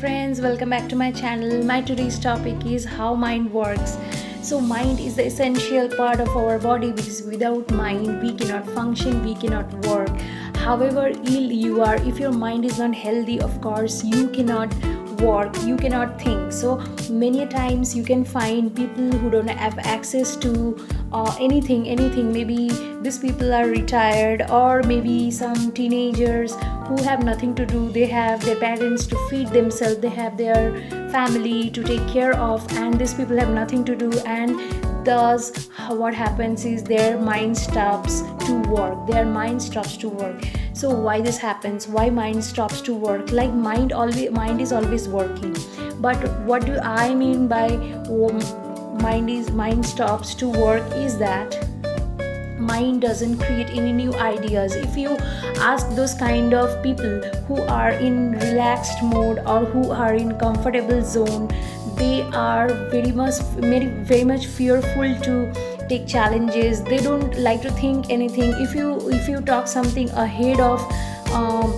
Friends, welcome back to my channel. My today's topic is how mind works. So mind is the essential part of our body because without mind we cannot function, we cannot work. However ill you are, if your mind is not healthy, of course you cannot work, you cannot think. So many times you can find people who don't have access to anything. Maybe these people are retired, or maybe some teenagers who have nothing to do. They have their parents to feed themselves, they have their family to take care of, and these people have nothing to do, and thus what happens is their mind stops to work. So why this happens, why mind stops to work? Like mind is always working, but what do I mean by mind stops to work is that mind doesn't create any new ideas. If you ask those kind of people who are in relaxed mode or who are in comfortable zone, they are very much fearful to take challenges. They don't like to think anything. If you talk something ahead of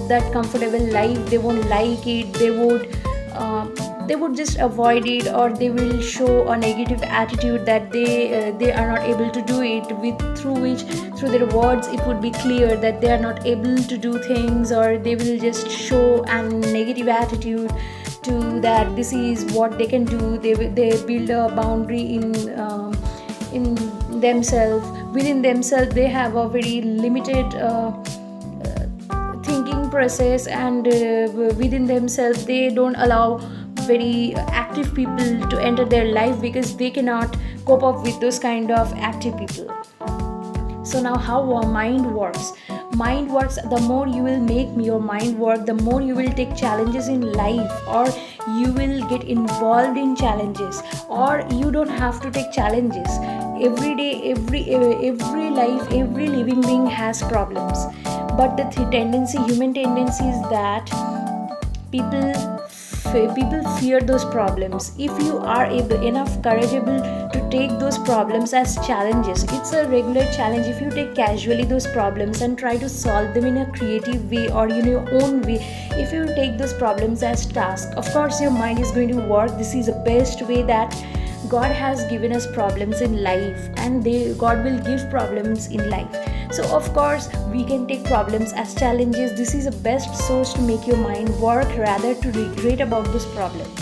that comfortable life, they won't like it. They would just avoid it, or they will show a negative attitude that they are not able to do it, through their words it would be clear that they are not able to do things, or they will just show a negative attitude to that this is what they can do. They build a boundary in themselves. Within themselves they have a very limited thinking process, and within themselves they don't allow very active people to enter their life because they cannot cope up with those kind of active people. So now how our mind works. Mind works, the more you will make your mind work, the more you will take challenges in life, or you will get involved in challenges, or you don't have to take challenges. Every day, every life, every living being has problems, but the human tendency is that people fear those problems. If you are enough courageable to take those problems as challenges, it's a regular challenge. If you take casually those problems and try to solve them in a creative way or in your own way, if you take those problems as tasks, of course your mind is going to work. This is the best way that God has given us problems in life, and God will give problems in life. So of course we can take problems as challenges. This is the best source to make your mind work rather to regret about those problems.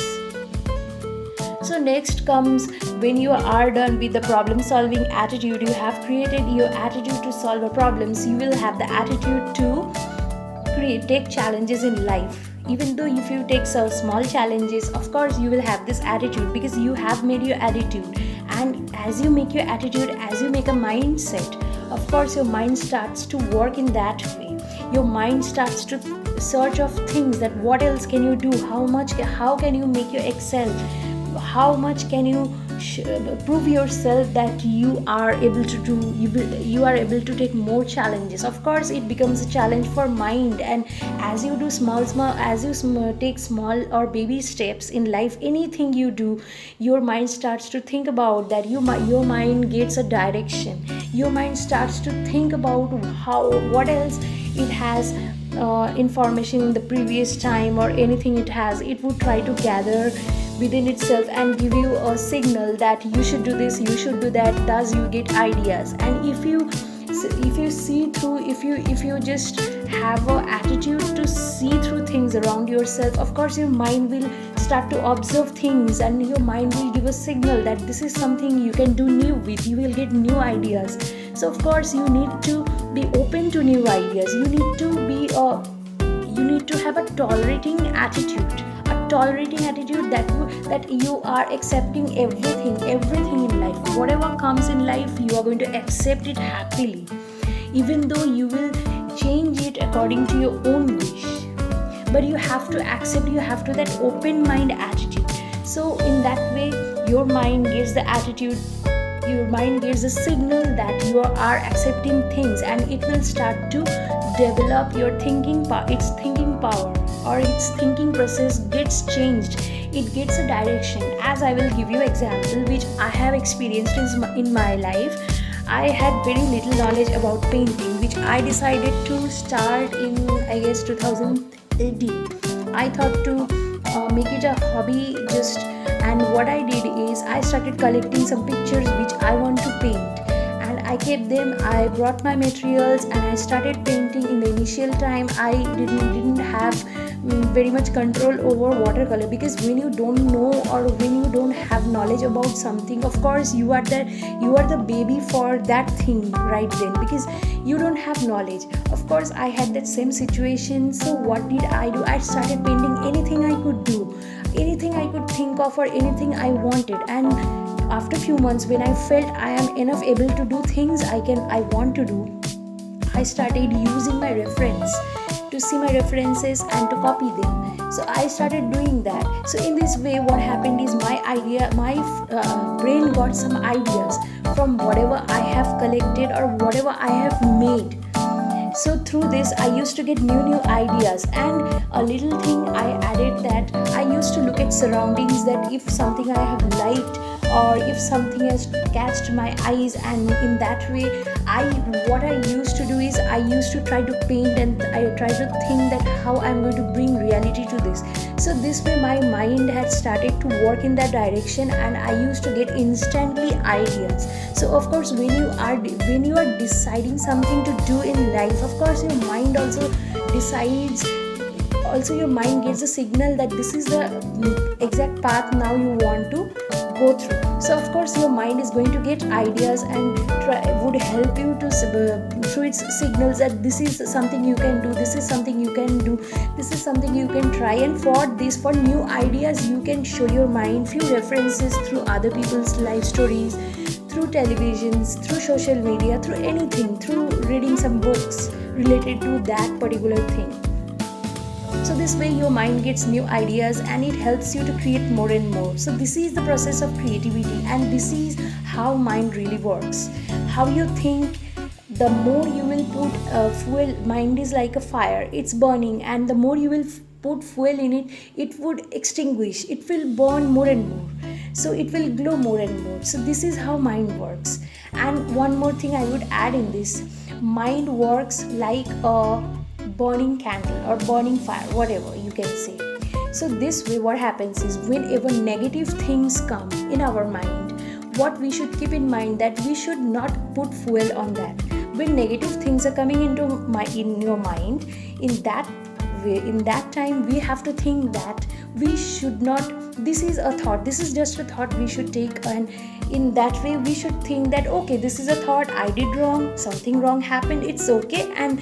So next comes when you are done with the problem solving attitude. You have created your attitude to solve a problems. You will have the attitude to take challenges in life. Even though if you take some small challenges, of course you will have this attitude because you have made your attitude. And as you make your attitude, as you make a mindset, of course your mind starts to work in that way. Your mind starts to search of things, that what else can you do, how can you make your excel, how much can you prove yourself that you are able to do, you are able to take more challenges. Of course it becomes a challenge for mind, and as you do take small or baby steps in life, anything you do, your mind starts to think about that. Your mind gets a direction. Your mind starts to think about what else it has information in the previous time, or anything it would try to gather within itself and give you a signal that you should do this, you should do that. Thus you get ideas. And if you see through, if you just have an attitude to see through things around yourself, of course your mind will start to observe things, and your mind will give a signal that this is something you can do new with. You will get new ideas. So of course you need to be open to new ideas. You need to have a tolerating attitude that you are accepting everything in life. Whatever comes in life, you are going to accept it happily, even though you will change it according to your own wish. But you have to accept, you have to that open mind attitude. So in that way your mind gives the attitude, your mind gives a signal that you are accepting things, and it will start to develop your thinking power. Its thinking power or its thinking process gets changed. It gets a direction. As I will give you example which I have experienced in my life. I had very little knowledge about painting, which I decided to start in, I guess, 2018. I thought to make it a hobby. Just and what I did is I started collecting some pictures which I want to paint, and I kept them. I brought my materials and I started painting. In the initial time I didn't have very much control over watercolor, because when you don't know or when you don't have knowledge about something, of course you are the baby for that thing right then, because you don't have knowledge. Of course I had that same situation. So what did I do? I started painting anything I could do, anything I could think of, or anything I wanted. And after a few months, when I felt I am enough able to do things I want to do, I started using my reference to see my references and to copy them. So I started doing that. So in this way, what happened is my brain got some ideas from whatever I have collected or whatever I have made. So through this I used to get new ideas. And a little thing I added, that I used to look at surroundings, that if something I have liked or if something has catched my eyes, and in that way what I used to do is I used to try to paint, and I try to think that how I'm going to bring reality to this. So this way my mind had started to work in that direction, and I used to get instantly ideas. So of course when you are deciding something to do in life, of course your mind also decides, also your mind gets a signal that this is the exact path now you want to go through. So of course your mind is going to get ideas and would help you to through its signals that this is something you can do, this is something you can do, this is something you can try. And for new ideas, you can show your mind few references through other people's life stories, through televisions, through social media, through anything, through reading some books related to that particular thing. So this way your mind gets new ideas and it helps you to create more and more. So this is the process of creativity, and this is how mind really works. How you think, the more you will put fuel. Mind is like a fire, it's burning, and the more you will put fuel in it, it would extinguish, it will burn more and more, so it will glow more and more. So this is how mind works. And one more thing I would add in this, mind works like a burning candle or burning fire, whatever you can say. So this way what happens is, whenever negative things come in our mind, what we should keep in mind, that we should not put fuel on that. When negative things are coming in your mind, in that way, in that time we have to think that we should not, this is a thought, this is just a thought we should take, and in that way we should think that okay, this is a thought, I did wrong, something wrong happened, it's okay, and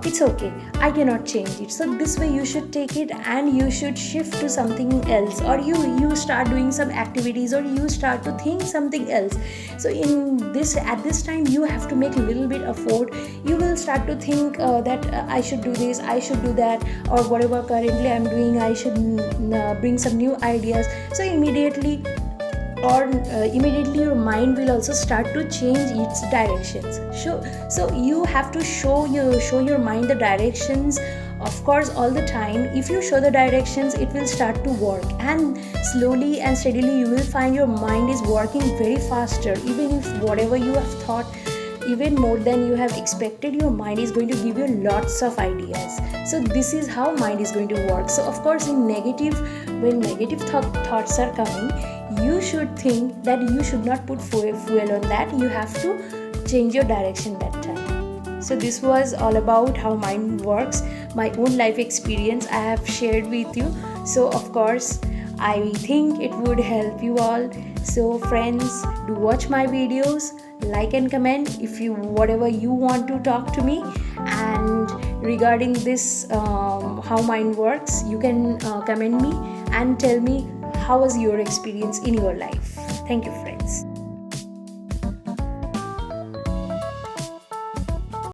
it's okay, I cannot change it. So this way you should take it and you should shift to something else, or you start doing some activities, or you start to think something else. So at this time you have to make a little bit of effort. You will start to think that I should do this, I should do that, or whatever currently I'm doing, I should bring some new ideas. So immediately your mind will also start to change its directions. So you have to show your mind the directions, of course, all the time. If you show the directions, it will start to work, and slowly and steadily you will find your mind is working very faster. Even if whatever you have thought, even more than you have expected, your mind is going to give you lots of ideas. So this is how mind is going to work. So of course when negative thoughts are coming, you should think that you should not put fuel on that. You have to change your direction that time. So this was all about how mind works, my own life experience I have shared with you. So of course I think it would help you all. So friends, do watch my videos, like and comment if you whatever you want to talk to me. And regarding this how mind works, you can comment me and tell me how was your experience in your life. Thank you friends.